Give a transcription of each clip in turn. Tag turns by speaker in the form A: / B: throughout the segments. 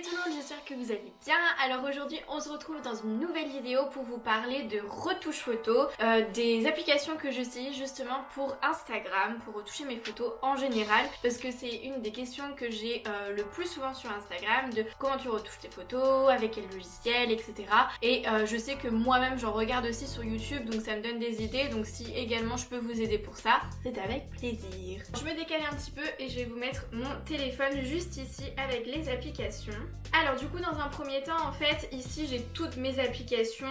A: Tout le monde, j'espère que vous allez bien. Alors aujourd'hui on se retrouve dans une nouvelle vidéo pour vous parler de retouche photo, des applications que j'utilise justement pour Instagram, pour retoucher mes photos en général, parce que c'est une des questions que j'ai le plus souvent sur Instagram, de comment tu retouches tes photos, avec quel logiciel, etc. Et je sais que moi-même j'en regarde aussi sur YouTube, donc ça me donne des idées, donc si également je peux vous aider pour ça, c'est avec plaisir. Je me décale un petit peu et je vais vous mettre mon téléphone juste ici avec les applications. Alors du coup dans un premier temps en fait ici j'ai toutes mes applications,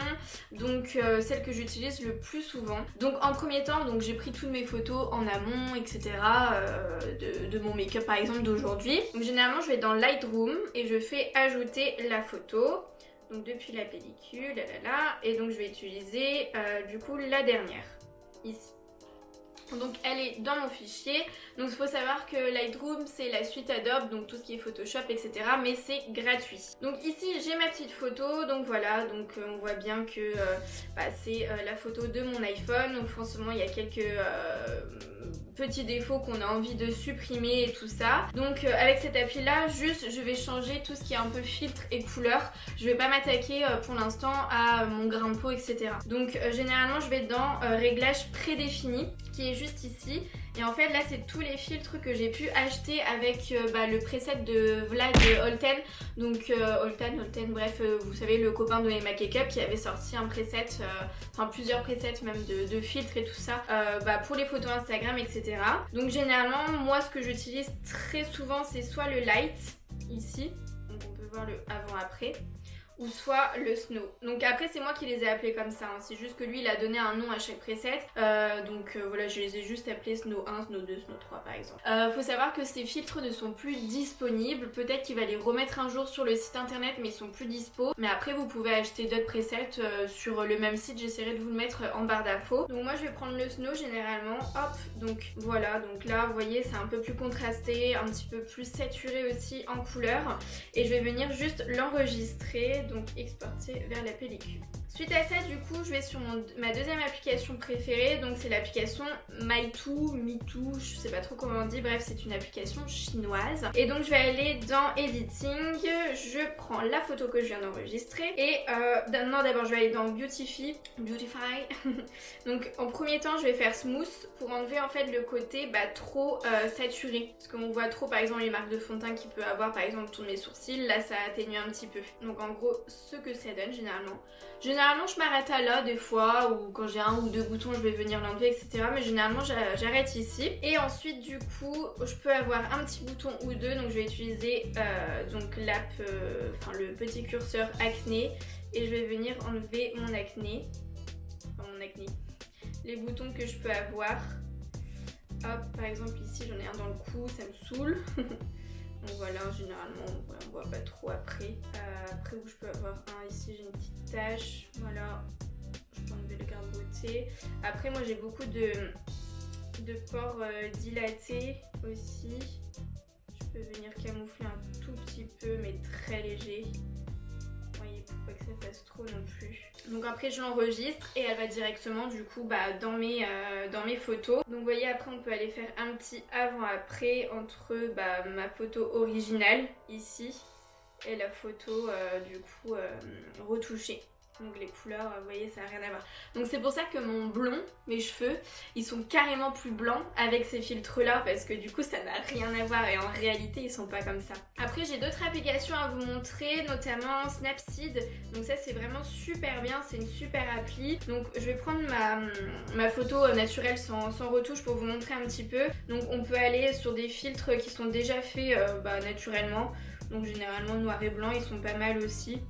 A: donc celles que j'utilise le plus souvent. Donc en premier temps donc j'ai pris toutes mes photos en amont etc, de mon make-up par exemple d'aujourd'hui. Donc généralement je vais dans Lightroom et je fais ajouter la photo. Donc depuis la pellicule, et donc je vais utiliser du coup la dernière ici. Donc elle est dans mon fichier, donc il faut savoir que Lightroom c'est la suite Adobe, donc tout ce qui est Photoshop etc, mais c'est gratuit. Donc ici j'ai ma petite photo, donc voilà, donc on voit bien que c'est la photo de mon iPhone, donc forcément il y a quelques petits défauts qu'on a envie de supprimer et tout ça. Donc avec cette appli là, juste je vais changer tout ce qui est un peu filtre et couleur, je vais pas m'attaquer pour l'instant à mon grain de peau etc. Donc généralement je vais dans réglages prédéfinis, qui est juste ici, et en fait là c'est tous les filtres que j'ai pu acheter avec le preset de Vlad Holten, donc Holten, bref vous savez le copain de Emma Cakeup qui avait sorti un preset, enfin plusieurs presets même de filtres et tout ça pour les photos Instagram etc. Donc généralement moi ce que j'utilise très souvent c'est soit le light ici, donc on peut voir le avant-après, ou soit le snow. Donc après c'est moi qui les ai appelés comme ça, hein. C'est juste que lui il a donné un nom à chaque preset, voilà je les ai juste appelés snow 1, snow 2, snow 3 par exemple. Faut savoir que ces filtres ne sont plus disponibles, peut-être qu'il va les remettre un jour sur le site internet mais ils sont plus dispo, mais après vous pouvez acheter d'autres presets sur le même site, j'essaierai de vous le mettre en barre d'infos. Donc moi je vais prendre le snow généralement, hop, donc voilà, donc là vous voyez c'est un peu plus contrasté, un petit peu plus saturé aussi en couleur, et je vais venir juste l'enregistrer, donc exporter vers la pellicule. Suite à ça du coup je vais sur ma deuxième application préférée, donc c'est l'application Mitu, je sais pas trop comment on dit, bref c'est une application chinoise. Et donc je vais aller dans Editing, je prends la photo que je viens d'enregistrer et non d'abord je vais aller dans Beautify. Donc en premier temps je vais faire Smooth pour enlever en fait le côté trop saturé, parce qu'on voit trop par exemple les marques de fond de teint qu'il peut avoir, par exemple tous mes sourcils, là ça atténue un petit peu. Donc en gros ce que ça donne généralement. Généralement je m'arrête à là des fois, ou quand j'ai un ou deux boutons je vais venir l'enlever etc, mais généralement j'arrête ici. Et ensuite du coup je peux avoir un petit bouton ou deux, donc je vais utiliser donc le petit curseur acné, et je vais venir enlever mon acné, les boutons que je peux avoir. Hop, par exemple ici j'en ai un dans le cou, ça me saoule. Donc voilà, généralement on voit pas trop après. Après où je peux avoir un, ici j'ai une petite tache, voilà, je peux enlever le garde-beauté. Après moi j'ai beaucoup de pores dilatés aussi. Je peux venir camoufler un tout petit peu mais très léger. Vous voyez, pour pas que ça fasse trop non plus. Donc après je l'enregistre et elle va directement du coup dans mes photos. Donc vous voyez, après on peut aller faire un petit avant-après entre ma photo originale ici et la photo du coup retouchée. Donc les couleurs, vous voyez, ça n'a rien à voir. Donc c'est pour ça que mon blond, mes cheveux, ils sont carrément plus blancs avec ces filtres là, parce que du coup ça n'a rien à voir, et en réalité ils sont pas comme ça. Après j'ai d'autres applications à vous montrer, notamment Snapseed. Donc ça c'est vraiment super bien, c'est une super appli. Donc je vais prendre ma photo naturelle sans retouche pour vous montrer un petit peu. Donc on peut aller sur des filtres qui sont déjà faits naturellement. Donc généralement noir et blanc, ils sont pas mal aussi.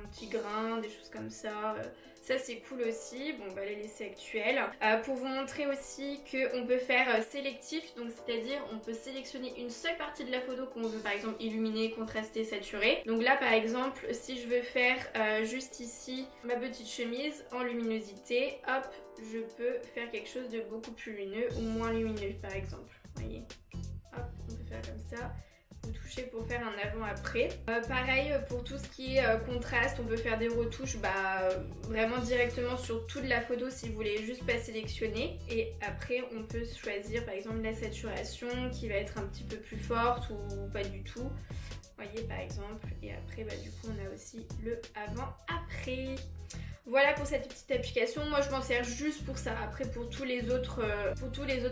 A: Petits grains, des choses comme ça. Ça c'est cool aussi. Bon, on va les laisser actuels. Pour vous montrer aussi qu'on peut faire sélectif, donc c'est-à-dire on peut sélectionner une seule partie de la photo qu'on veut par exemple illuminer, contraster, saturer. Donc là par exemple si je veux faire juste ici ma petite chemise en luminosité, hop, je peux faire quelque chose de beaucoup plus lumineux ou moins lumineux par exemple. Vous voyez, hop, on peut faire comme ça. Toucher pour faire un avant-après. Pareil pour tout ce qui est contraste, on peut faire des retouches vraiment directement sur toute la photo si vous voulez juste pas sélectionner, et après on peut choisir par exemple la saturation qui va être un petit peu plus forte ou pas du tout. Vous voyez par exemple, et après bah, du coup on a aussi le avant-après. Voilà pour cette petite application, moi je m'en sers juste pour ça. Après pour tous les autres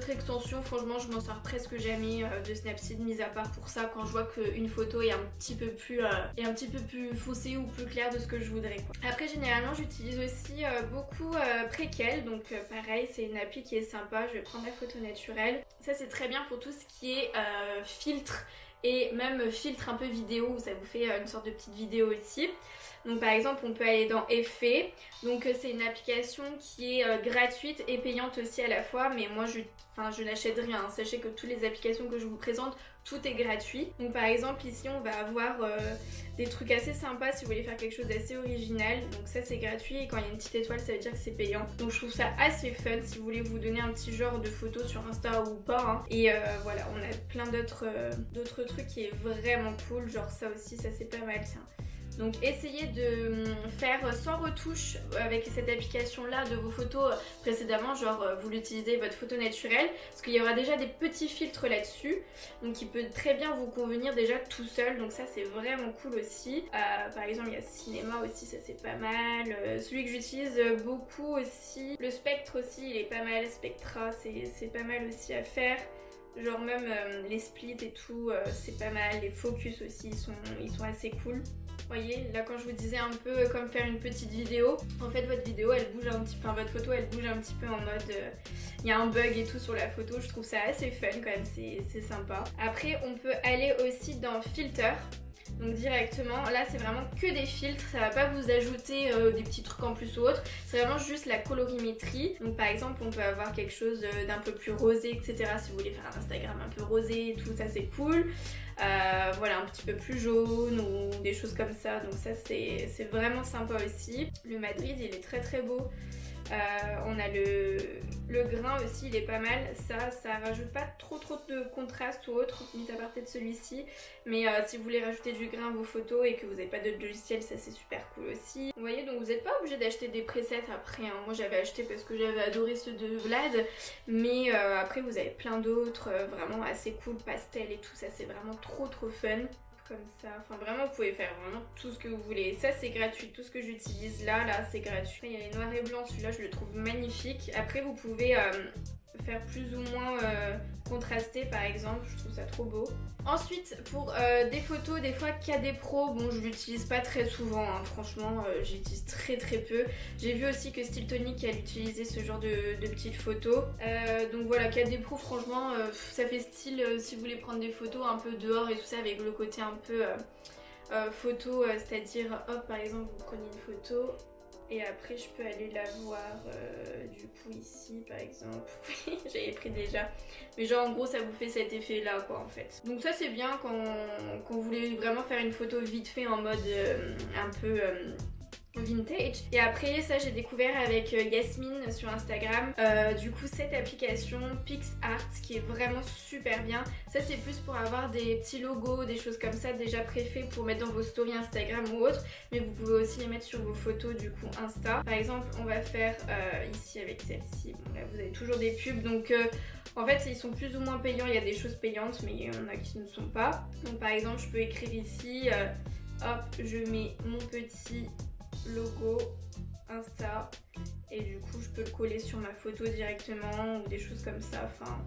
A: extensions, franchement je m'en sers presque jamais de Snapseed, mis à part pour ça quand je vois qu'une photo est un petit peu plus foncée ou plus claire de ce que je voudrais quoi. Après généralement j'utilise aussi beaucoup Prequel, donc pareil c'est une appli qui est sympa, je vais prendre la photo naturelle. Ça c'est très bien pour tout ce qui est filtre et même filtre un peu vidéo où ça vous fait une sorte de petite vidéo aussi. Donc par exemple on peut aller dans Effets, donc c'est une application qui est gratuite et payante aussi à la fois, mais moi je n'achète rien, hein. Sachez que toutes les applications que je vous présente, tout est gratuit. Donc par exemple ici on va avoir des trucs assez sympas si vous voulez faire quelque chose d'assez original, donc ça c'est gratuit et quand il y a une petite étoile ça veut dire que c'est payant. Donc je trouve ça assez fun si vous voulez vous donner un petit genre de photos sur Insta ou pas, hein. Et voilà, on a plein d'autres trucs qui est vraiment cool, genre ça aussi ça c'est pas mal tiens. Donc essayez de faire sans retouche avec cette application là de vos photos précédemment, genre vous l'utilisez votre photo naturelle, parce qu'il y aura déjà des petits filtres là-dessus, donc il peut très bien vous convenir déjà tout seul, donc ça c'est vraiment cool aussi. Par exemple il y a Cinéma aussi, ça c'est pas mal. Celui que j'utilise beaucoup aussi, le Spectre aussi il est pas mal, Spectra c'est pas mal aussi à faire. Genre même les splits et tout, c'est pas mal, les focus aussi ils sont assez cool. Vous voyez, là quand je vous disais un peu comme faire une petite vidéo, en fait votre vidéo elle bouge un petit peu, enfin votre photo elle bouge un petit peu en mode il y a un bug et tout sur la photo, je trouve ça assez fun quand même, c'est sympa. Après on peut aller aussi dans Filter. Donc directement, là c'est vraiment que des filtres, ça va pas vous ajouter des petits trucs en plus ou autre, c'est vraiment juste la colorimétrie. Donc par exemple on peut avoir quelque chose d'un peu plus rosé etc. Si vous voulez faire un Instagram un peu rosé et tout ça c'est cool. Voilà un petit peu plus jaune ou des choses comme ça, donc ça c'est vraiment sympa aussi. Le Madrid il est très très beau. On a le grain aussi, il est pas mal. Ça rajoute pas trop de contraste ou autre, mis à part peut-être celui-ci. Mais si vous voulez rajouter du grain à vos photos et que vous n'avez pas d'autres logiciels, ça c'est super cool aussi. Vous voyez, donc vous n'êtes pas obligé d'acheter des presets après, hein. Moi j'avais acheté parce que j'avais adoré ceux de Vlad. Mais après vous avez plein d'autres, vraiment assez cool, pastel et tout ça, c'est vraiment trop fun. Comme ça, enfin vraiment vous pouvez faire vraiment tout ce que vous voulez, ça c'est gratuit, tout ce que j'utilise là c'est gratuit. Après, il y a les noirs et blancs, celui-là je le trouve magnifique. Après vous pouvez faire plus ou moins contrasté par exemple, je trouve ça trop beau. Ensuite pour des photos, des fois KD Pro, bon je l'utilise pas très souvent, hein. Franchement j'utilise très peu. J'ai vu aussi que Stiltonic elle utilisait ce genre de petites photos, donc voilà KD Pro franchement ça fait style si vous voulez prendre des photos un peu dehors et tout ça avec le côté un peu photo, c'est-à-dire hop par exemple vous prenez une photo et après je peux aller la voir du coup ici par exemple. Oui j'avais pris déjà, mais genre en gros ça vous fait cet effet là quoi en fait. Donc ça c'est bien quand vous voulez vraiment faire une photo vite fait en mode un peu vintage. Et après ça j'ai découvert avec Yasmine sur Instagram du coup cette application PixArt qui est vraiment super bien. Ça c'est plus pour avoir des petits logos, des choses comme ça déjà préfaits pour mettre dans vos stories Instagram ou autre, mais vous pouvez aussi les mettre sur vos photos du coup Insta. Par exemple on va faire ici avec celle-ci, bon là vous avez toujours des pubs donc en fait ils sont plus ou moins payants, il y a des choses payantes mais il y en a qui ne sont pas. Donc par exemple je peux écrire ici hop je mets mon petit logo Insta et du coup je peux le coller sur ma photo directement ou des choses comme ça, enfin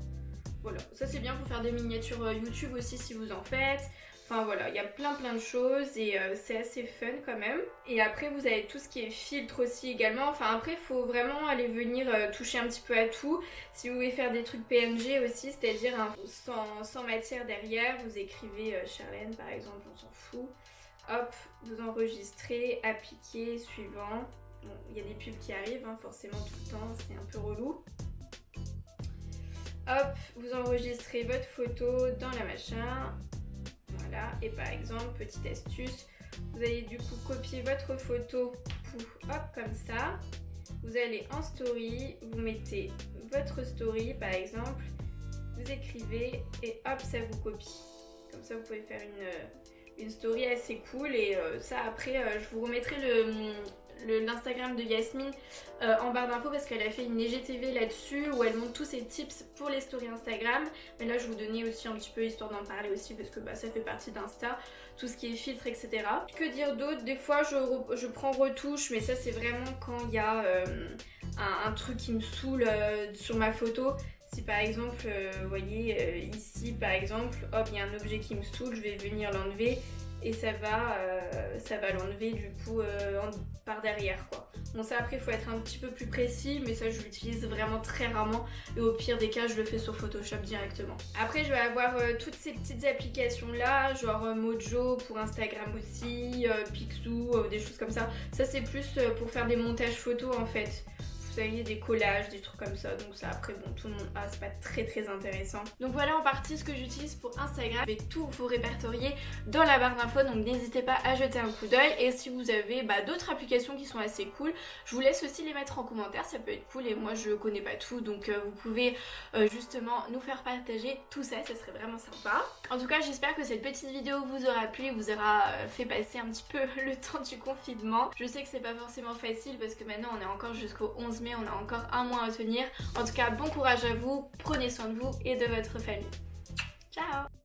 A: voilà, ça c'est bien pour faire des miniatures YouTube aussi si vous en faites. Enfin voilà, il y a plein de choses et c'est assez fun quand même. Et après vous avez tout ce qui est filtre aussi également. Enfin après il faut vraiment aller venir toucher un petit peu à tout. Si vous voulez faire des trucs PNG aussi, c'est-à-dire sans matière derrière, vous écrivez Charlène par exemple, on s'en fout. Hop, vous enregistrez, appliquez, suivant. Bon, il y a des pubs qui arrivent hein, forcément tout le temps, c'est un peu relou. Hop, vous enregistrez votre photo dans la machin. Voilà, et par exemple, petite astuce, vous allez du coup copier votre photo, hop, comme ça. Vous allez en story, vous mettez votre story par exemple, vous écrivez et hop, ça vous copie. Comme ça, vous pouvez faire une story assez cool et ça après je vous remettrai l'Instagram de Yasmine en barre d'infos parce qu'elle a fait une IGTV là-dessus où elle montre tous ses tips pour les stories Instagram. Mais là je vous donnais aussi un petit peu histoire d'en parler aussi parce que ça fait partie d'Insta, tout ce qui est filtre, etc. Que dire d'autre? Des fois je prends retouche, mais ça c'est vraiment quand il y a un truc qui me saoule sur ma photo. Si par exemple, vous voyez ici par exemple, hop, il y a un objet qui me saoule, je vais venir l'enlever et ça va l'enlever du coup par derrière quoi. Bon ça après il faut être un petit peu plus précis, mais ça je l'utilise vraiment très rarement et au pire des cas je le fais sur Photoshop directement. Après je vais avoir toutes ces petites applications là, genre Mojo pour Instagram aussi, Picsou, des choses comme ça. Ça c'est plus pour faire des montages photos en fait. Vous savez, des collages, des trucs comme ça, donc ça après bon tout le monde a, c'est pas très intéressant. Donc voilà en partie ce que j'utilise pour Instagram. Je vais tout vous répertorier dans la barre d'infos, donc n'hésitez pas à jeter un coup d'œil. Et si vous avez d'autres applications qui sont assez cool, je vous laisse aussi les mettre en commentaire, ça peut être cool. Et moi je connais pas tout, donc vous pouvez justement nous faire partager tout ça, ça serait vraiment sympa. En tout cas j'espère que cette petite vidéo vous aura plu, vous aura fait passer un petit peu le temps du confinement. Je sais que c'est pas forcément facile parce que maintenant on est encore jusqu'au 11 mai, on a encore un mois à tenir. En tout cas, bon courage à vous, prenez soin de vous et de votre famille. Ciao!